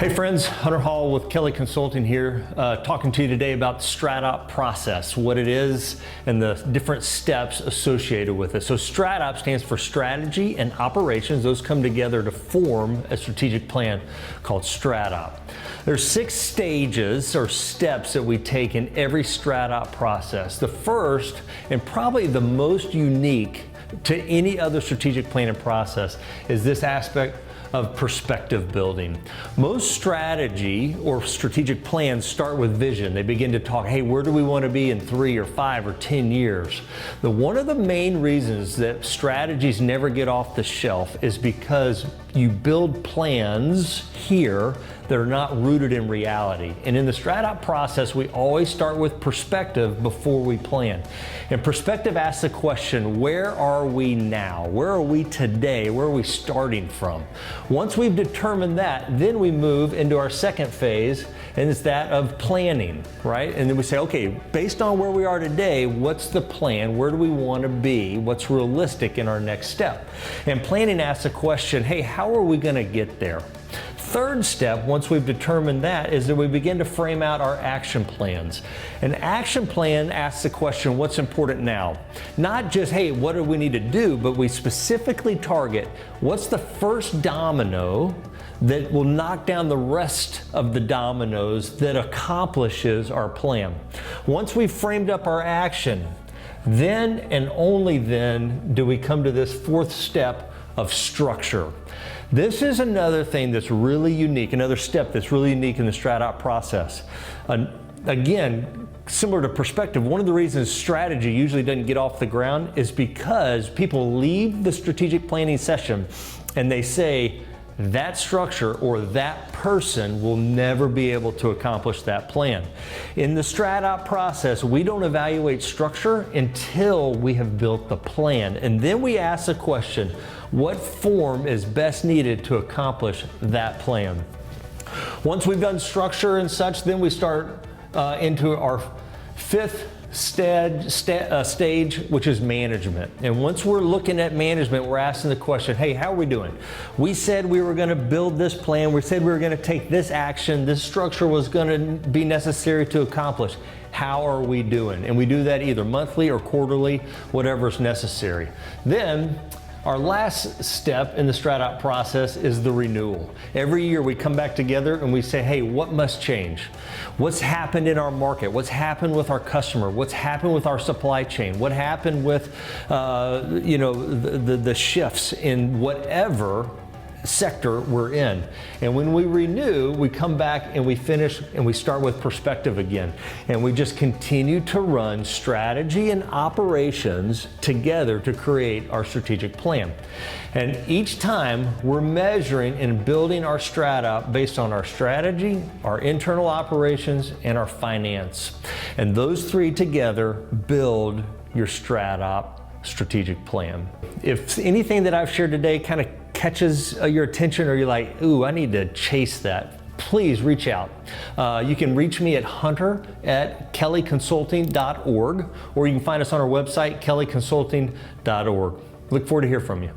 Hey friends, Hunter Hall with Kelly Consulting here, talking to you today about the StratOp process, what it is, and the different steps associated with it. So StratOp stands for strategy and operations. Those come together to form a strategic plan called StratOp. There's 6 stages or steps that we take in every StratOp process. The first, and probably the most unique to any other strategic planning process, is this aspect of perspective building. Most strategy or strategic plans start with vision. They begin to talk, hey, where do we want to be in 3 or 5 or 10 years? One of the main reasons that strategies never get off the shelf is because you build plans here that are not rooted in reality. And in the StratOp process, we always start with perspective before we plan. And perspective asks the question, where are we now? Where are we today? Where are we starting from? Once we've determined that, then we move into our second phase, and it's that of planning, right? And then we say, okay, based on where we are today, what's the plan? Where do we want to be? What's realistic in our next step? And planning asks the question, hey, how are we going to get there? Third step, once we've determined that, is that we begin to frame out our action plans. An action plan asks the question, what's important now? Not just, hey, what do we need to do, but we specifically target what's the first domino that will knock down the rest of the dominoes that accomplishes our plan. Once we've framed up our action, then and only then do we come to this fourth step of structure. This is another thing that's really unique, another step that's really unique in the StratOp process. Again, similar to perspective, one of the reasons strategy usually doesn't get off the ground is because people leave the strategic planning session and they say, that structure or that person will never be able to accomplish that plan. In the StratOp process, we don't evaluate structure until we have built the plan. And then we ask the question, what form is best needed to accomplish that plan? Once we've done structure and such, then we start into our fifth stage, which is management. And once we're looking at management, we're asking the question, hey, how are we doing? We said we were going to build this plan. We said we were going to take this action. This structure was going to be necessary to accomplish. How are we doing? And we do that either monthly or quarterly, whatever is necessary. Then our last step in the StratOp process is the renewal. Every year we come back together and we say, hey, what must change? What's happened in our market? What's happened with our customer? What's happened with our supply chain? What happened with the shifts in whatever sector we're in? And when we renew, we come back and we finish and we start with perspective again. And we just continue to run strategy and operations together to create our strategic plan. And each time we're measuring and building our StratOp based on our strategy, our internal operations, and our finance. And those 3 together build your StratOp strategic plan. If anything that I've shared today kind of catches your attention, or you're like, ooh, I need to chase that, please reach out. You can reach me at hunter@kellyconsulting.org, or you can find us on our website, kellyconsulting.org. Look forward to hear from you.